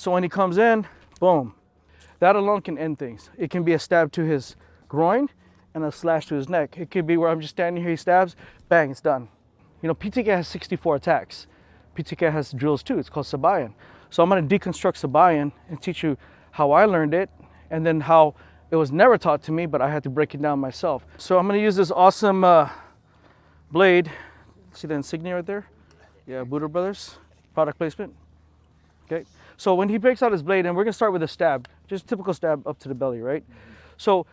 So when he comes in, boom. That alone can end things. It can be a stab to his groin and a slash to his neck. It could be where I'm just standing here, he stabs, bang, it's done. You know, PTK has 64 attacks. PTK has drills too, it's called Sabayan. So I'm gonna deconstruct Sabayan and teach you how I learned it and then how it was never taught to me, but I had to break it down myself. So I'm gonna use this awesome blade. See the insignia right there? Yeah, Buddha Brothers, product placement. Okay, so when he breaks out his blade, and we're gonna start with a stab, just typical stab up to the belly, right? So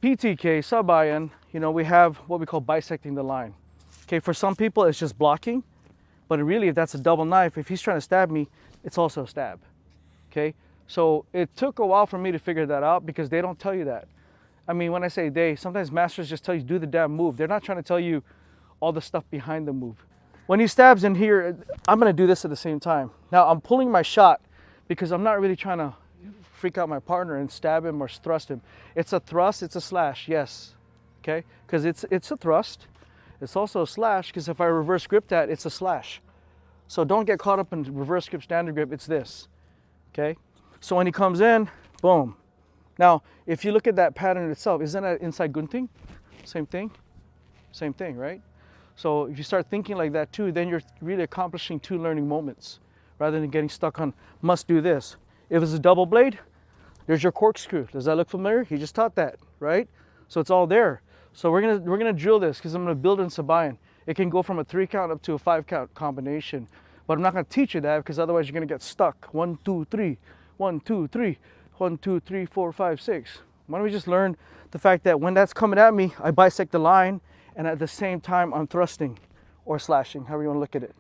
PTK, Sabayan, you know, we have what we call bisecting the line. Okay, for some people it's just blocking, but really if that's a double knife, if he's trying to stab me, it's also a stab. Okay, so it took a while for me to figure that out because they don't tell you that. I mean, when I say they, sometimes masters just tell you do the damn move. They're not trying to tell you all the stuff behind the move. When he stabs in here, I'm gonna do this at the same time. Now I'm pulling my shot because I'm not really trying to freak out my partner and stab him or thrust him. It's a thrust, it's a slash, yes. Okay, because it's a thrust. It's also a slash because if I reverse grip that, it's a slash. So don't get caught up in reverse grip, standard grip, it's this. Okay, so when he comes in, boom. Now, if you look at that pattern itself, isn't that inside gunting? Same thing, right? So if you start thinking like that too, then you're really accomplishing two learning moments rather than getting stuck on must do this. If it's a double blade, there's your corkscrew. Does that look familiar? He just taught that, right? So it's all there. So we're gonna drill this because I'm gonna build in Sabayan. It can go from a 3 count up to a 5 count combination, but I'm not gonna teach you that because otherwise you're gonna get stuck. 1, 2, 3, 1, 2, 3, 1, 2, 3, 4, 5, 6. Why don't we just learn the fact that when that's coming at me, I bisect the line, and at the same time I'm thrusting or slashing, however you want to look at it.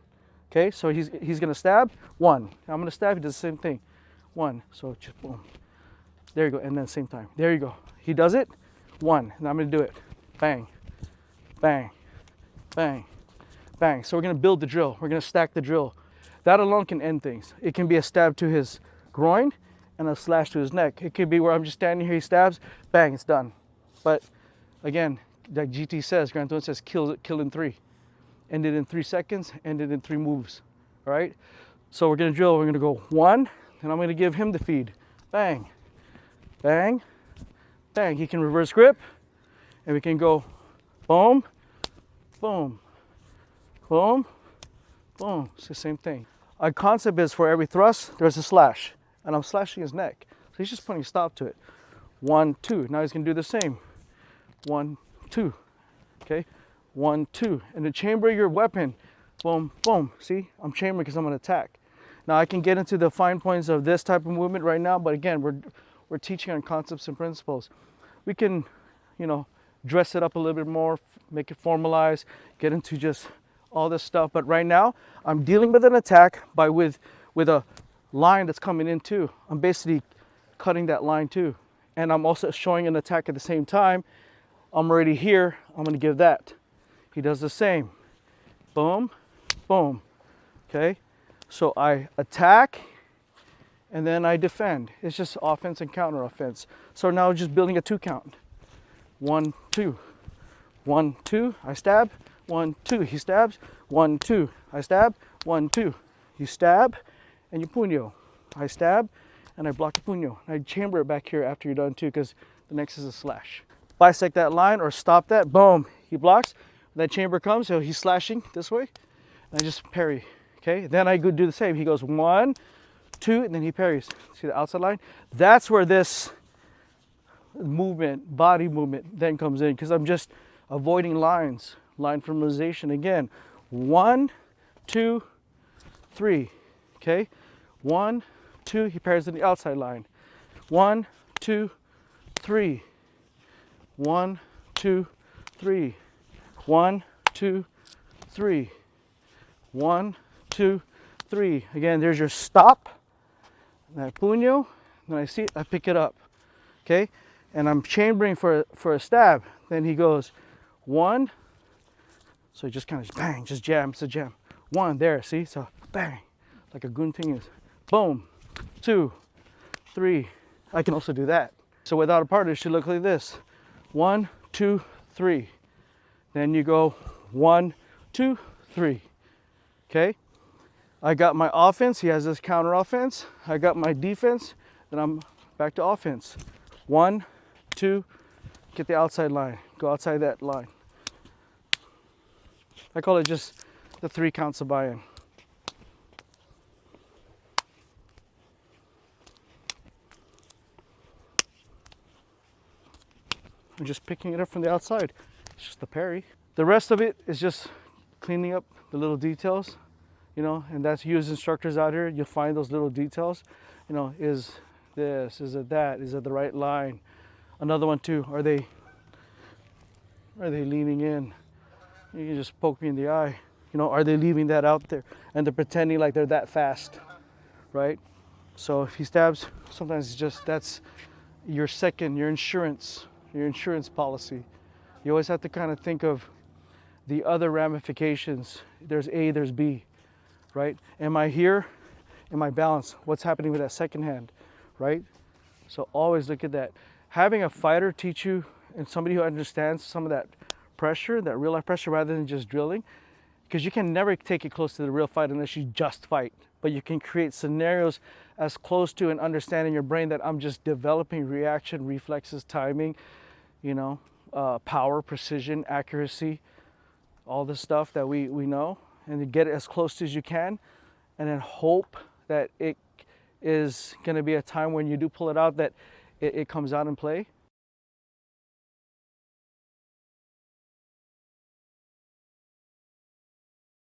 Okay, so he's gonna stab, 1. I'm gonna stab, he does the same thing. 1, so just boom. There you go, and then same time. There you go. He does it, 1, and I'm gonna do it. Bang, bang, bang, bang. So we're gonna build the drill. We're gonna stack the drill. That alone can end things. It can be a stab to his groin and a slash to his neck. It could be where I'm just standing here, he stabs, bang, it's done. But again, like GT says, Grand Thorn says, kill in 3. End it in 3 seconds, end it in 3 moves, all right? So we're gonna drill, we're gonna go 1, and I'm gonna give him the feed. Bang, bang, bang. He can reverse grip, and we can go boom, boom, boom, boom. It's the same thing. Our concept is for every thrust, there's a slash, and I'm slashing his neck. So he's just putting a stop to it. 1, 2, now he's gonna do the same. 1, 2, okay? 1, 2, and the chamber your weapon, boom, boom. See, I'm chambering because I'm gonna attack. Now I can get into the fine points of this type of movement right now, but again, we're teaching on concepts and principles. We can, you know, dress it up a little bit more, make it formalized, get into just all this stuff. But right now, I'm dealing with an attack with a line that's coming in too. I'm basically cutting that line too, and I'm also showing an attack at the same time. I'm already here, I'm gonna give that. He does the same. Boom, boom, okay? So I attack, and then I defend. It's just offense and counter offense. So now we're just building a 2 count. 1, 2, 1, 2, I stab, 1, 2, he stabs, 1, 2, I stab, 1, 2, you stab, and you puño. I stab, and I block the puño. I chamber it back here after you're done too, because the next is a slash. Bisect that line or stop that, boom, he blocks. That chamber comes, so he's slashing this way, and I just parry, okay? Then I go do the same. He goes 1, 2, and then he parries. See the outside line? That's where this movement, body movement then comes in, because I'm just avoiding lines, line formalization again. 1, 2, 3, okay? 1, 2, he parries in the outside line. 1, 2, 3. 1, 2, 3. 1, 2, 3. 1, 2, 3. Again, there's your stop. That puño. Then I see it, I pick it up. Okay? And I'm chambering for a stab. Then he goes 1. So he just kind of bang, just jam, it's a jam. 1 there, see? So bang, like a gunting is. Boom. 2, 3. I can also do that. So without a partner, it should look like this. 1, 2, 3. Then you go 1, 2, 3. Okay? I got my offense, he has this counter offense. I got my defense, then I'm back to offense. 1, 2, get the outside line, go outside that line. I call it just the 3 count Sabayan. I'm just picking it up from the outside. It's just the parry. The rest of it is just cleaning up the little details, you know, and that's you as instructors out here. You'll find those little details, you know, is this, is it that, is it the right line? Another one too, are they leaning in? You can just poke me in the eye. You know, are they leaving that out there? And they're pretending like they're that fast, right? So if he stabs, sometimes it's just, that's your insurance policy. You always have to kind of think of the other ramifications. There's A, there's B, right? Am I here? Am I balanced? What's happening with that second hand, right? So always look at that. Having a fighter teach you, and somebody who understands some of that pressure, that real life pressure, rather than just drilling, because you can never take it close to the real fight unless you just fight. But you can create scenarios as close to and understanding your brain that I'm just developing reaction, reflexes, timing, you know, power, precision, accuracy, all the stuff that we know, and to get it as close as you can, and then hope that it is going to be a time when you do pull it out that it comes out in play.